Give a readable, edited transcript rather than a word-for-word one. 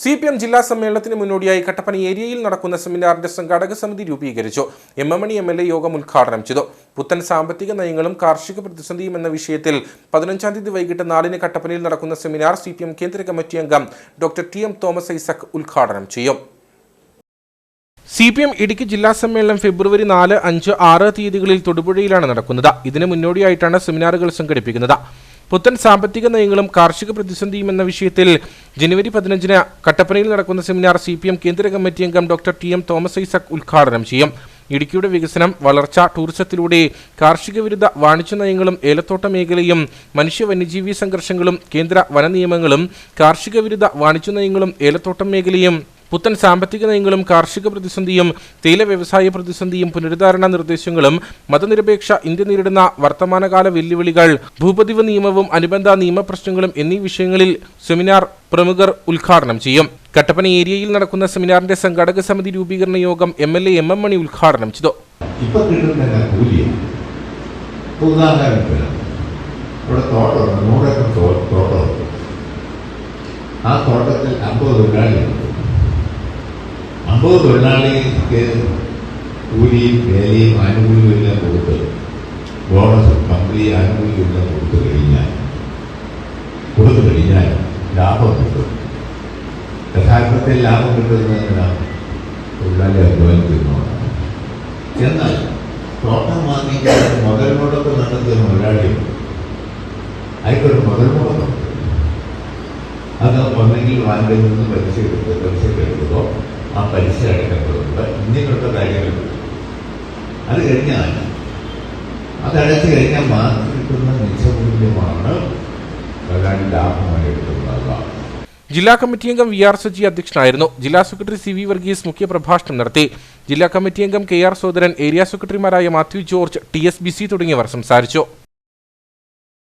CPM ജില്ലാ സമ്മേളനത്തിന് മുന്നോടിയായി കട്ടപ്പന ഏരിയയിൽ നടക്കുന്ന സെമിനാറിന്റെ സംഘാടക സമിതി രൂപീകരിച്ചു. എം.എം. മണി MLA യോഗം ഉദ്ഘാടനം ചെയ്തു. പുത്തൻ സാമ്പത്തിക നയങ്ങളും കാർഷിക പ്രതിസന്ധിയും എന്ന വിഷയത്തിൽ 15-ാം തീയതി വൈകിട്ട് 4-ന് കട്ടപ്പനയിൽ നടക്കുന്ന സെമിനാർ CPM കേന്ദ്ര കമ്മിറ്റി അംഗം ഡോക്ടർ TM തോമസ് ഐസക് ഉദ്ഘാടനം ചെയ്യും. CPM ഇടുക്കി ജില്ലാ സമ്മേളനം ഫെബ്രുവരി 4, 5, 6 തീയതികളിൽ തൊടുപുഴയിലാണ് നടക്കുന്നത്. ഇതിന് മുന്നോടിയായിട്ടാണ് സെമിനാറുകൾ സംഘടിപ്പിക്കുന്നത്. പുത്തൻ സാമ്പത്തിക നയങ്ങളും കാർഷിക പ്രതിസന്ധിയും എന്ന വിഷയത്തിൽ ജനുവരി 15-ന് കട്ടപ്പനയിൽ നടക്കുന്ന സെമിനാർ CPM കേന്ദ്ര കമ്മിറ്റി അംഗം ഡോക്ടർ TM തോമസ് ഐസക് ഉദ്ഘാടനം ചെയ്യും. ഇടുക്കിയുടെ വികസനം, വളർച്ച, ടൂറിസത്തിലൂടെ കാർഷിക വിരുദ്ധ വാണിജ്യ നയങ്ങളും ഏലത്തോട്ട മേഖലയും മനുഷ്യ വന്യജീവി സംഘർഷങ്ങളും കേന്ദ്ര വനനിയമങ്ങളും കാർഷിക വിരുദ്ധ വാണിജ്യ നയങ്ങളും ഏലത്തോട്ടം മേഖലയും പുത്തൻ സാമ്പത്തിക നയങ്ങളും കാർഷിക പ്രതിസന്ധിയും തേയില വ്യവസായ പ്രതിസന്ധിയും പുനരുദ്ധാരണ നിർദ്ദേശങ്ങളും മതനിരപേക്ഷ ഇന്ത്യ നേരിടുന്ന വർത്തമാനകാല വെല്ലുവിളികൾ ഭൂപതിവ് നിയമവും അനുബന്ധ നിയമപ്രശ്നങ്ങളും എന്നീ വിഷയങ്ങളിൽ സെമിനാർ പ്രമുഖർ ഉദ്ഘാടനം ചെയ്യും. കട്ടപ്പന ഏരിയയിൽ നടക്കുന്ന സെമിനാറിന്റെ സംഘാടക സമിതി രൂപീകരണ യോഗം MLA M.M. മണി ഉദ്ഘാടനം ചെയ്തു. അമ്പത് തൊഴിലാളിക്ക് കൂലിയും വേലയും ആനുകൂല്യവും എല്ലാം കൊടുത്ത് ബോണസ് കമ്പനി ആനുകൂല്യം എല്ലാം കൊടുത്തു കഴിഞ്ഞാൽ ലാഭം കിട്ടും. യഥാർത്ഥത്തിൽ ലാഭം കിട്ടുന്നതിനാണ് തൊഴിലാളി അധ്വാനിക്കുന്നതാണ്. എന്നാൽ തോട്ടം വാങ്ങിക്കാൻ മുതൽ മുടക്ക് നടത്തുന്ന തൊഴിലാളിയും അയാൾക്കൊരു മുതൽ മുടക്കുണ്ട്. അത് ഒന്നെങ്കിൽ വാങ്ങിൽ നിന്ന് പലിശക്കെടുത്തതോ ആ പലിശ അടക്കപ്പെടുന്നത് ഇങ്ങനെയുള്ള കാര്യങ്ങളുണ്ട്. അത് കഴിഞ്ഞാൽ അതടച്ചു കഴിഞ്ഞാൽ മാത്രം കിട്ടുന്ന നിശ്ചമൂല്യമാണ് ലാഭമായി എടുക്കുന്നത്. ജില്ലാ കമ്മിറ്റി അംഗം VR സജി അധ്യക്ഷനായിരുന്നു. ജില്ലാ സെക്രട്ടറി CV വർഗീസ് മുഖ്യപ്രഭാഷണം നടത്തി. ജില്ലാ കമ്മിറ്റി അംഗം KR സോദരൻ, ഏരിയ സെക്രട്ടറിമാരായ മാത്യു ജോർജ്, TS BC തുടങ്ങിയവർ സംസാരിച്ചു.